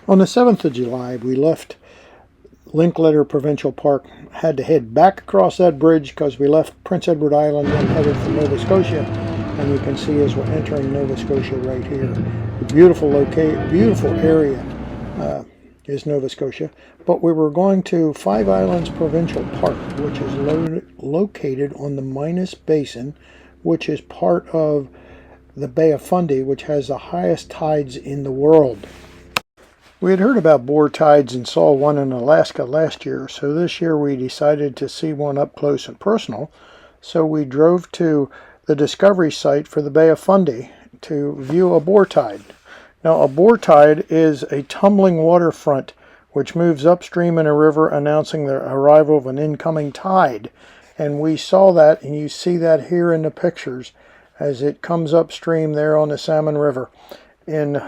On the 7th of July, we left Linklater Provincial Park, had to head back across that bridge because we left Prince Edward Island and headed for Nova Scotia. And you can see as we're entering Nova Scotia right here, the beautiful area is Nova Scotia. But we were going to Five Islands Provincial Park, which is located on the Minas Basin, which is part of the Bay of Funday, which has the highest tides in the world. We had heard about boar tides and saw one in Alaska last year, so this year we decided to see one up close and personal. So we drove to the discovery site for the Bay of Funday to view a boar tide. Now, a boar tide is a tumbling waterfront which moves upstream in a river, announcing the arrival of an incoming tide. And we saw that, and you see that here in the pictures as it comes upstream there on the Salmon River in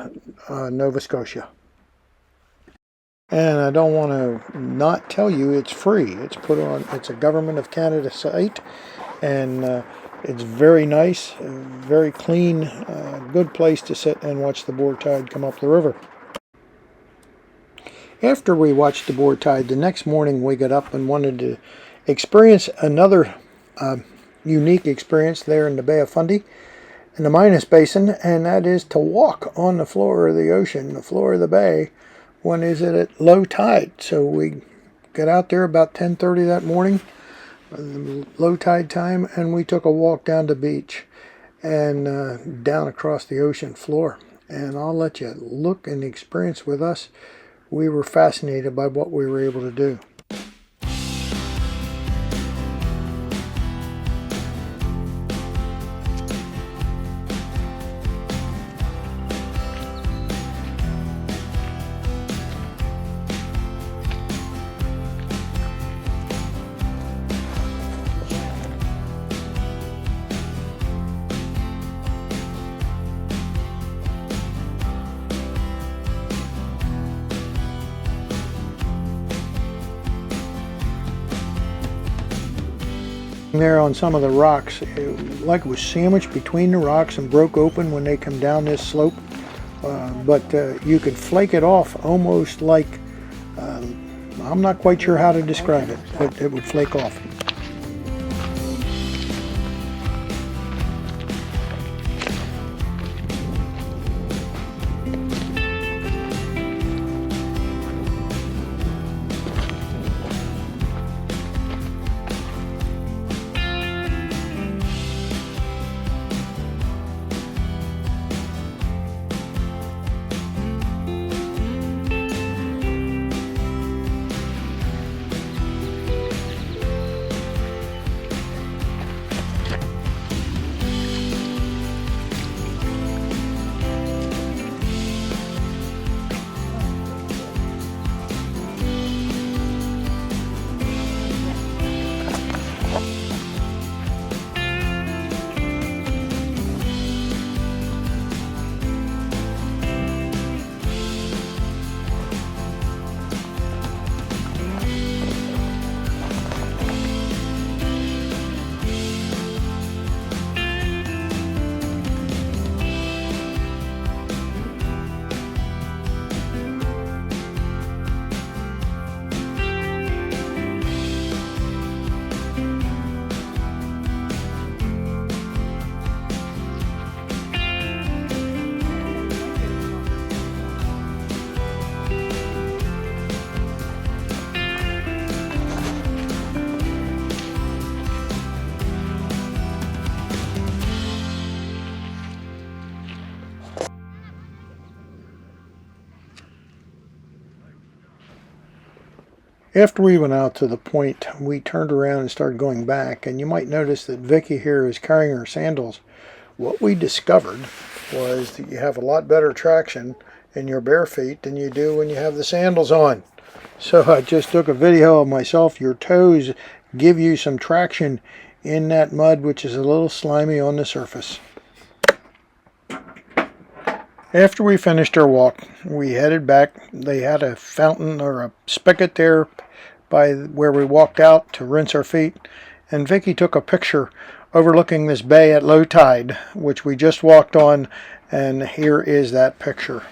Nova Scotia. And I don't want to not tell you it's free. It's a Government of Canada site, and it's very nice, very clean, good place to sit and watch the boar tide come up the river. After we watched the boar tide, the next morning we got up and wanted to experience another unique experience there in the Bay of Fundy, in the Minas Basin, and that is to walk on the floor of the ocean, the floor of the bay, when is it at low tide. So we got out there about 10:30 that morning, low tide time, and we took a walk down the beach and down across the ocean floor. And I'll let you look and experience with us. We were fascinated by what we were able to do. There on some of the rocks, like it was sandwiched between the rocks and broke open when they come down this slope, but you could flake it off almost like, I'm not quite sure how to describe it, but it would flake off. After we went out to the point, we turned around and started going back, and you might notice that Vickie here is carrying her sandals. What we discovered was that you have a lot better traction in your bare feet than you do when you have the sandals on. So I just took a video of myself. Your toes give you some traction in that mud, which is a little slimy on the surface. After we finished our walk, we headed back. They had a fountain or a spigot there by where we walked out to rinse our feet, and Vickie took a picture overlooking this bay at low tide, which we just walked on, and here is that picture.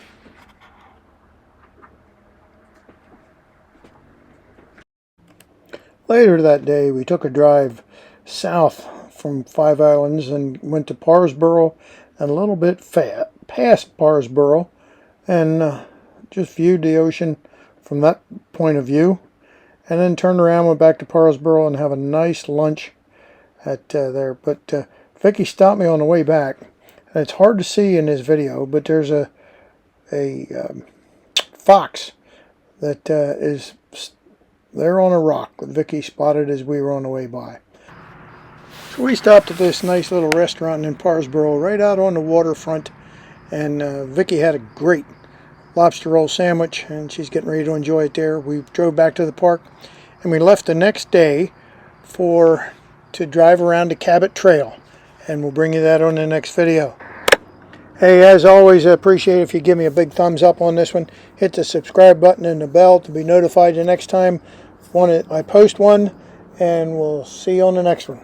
Later that day, we took a drive south from Five Islands and went to Parsboro and a little bit past Parsboro, and just viewed the ocean from that point of view, and then turned around, went back to Parsboro and have a nice lunch at there. But Vickie stopped me on the way back, and it's hard to see in this video, but there's a fox that is there on a rock that Vickie spotted as we were on the way by. So we stopped at this nice little restaurant in Parsboro, right out on the waterfront, and Vickie had a great lobster roll sandwich, and she's getting ready to enjoy it there. We drove back to the park, and we left the next day to drive around the Cabot Trail, and we'll bring you that on the next video. Hey, as always, I appreciate it if you give me a big thumbs up on this one. Hit the subscribe button and the bell to be notified the next time I post one, and we'll see you on the next one.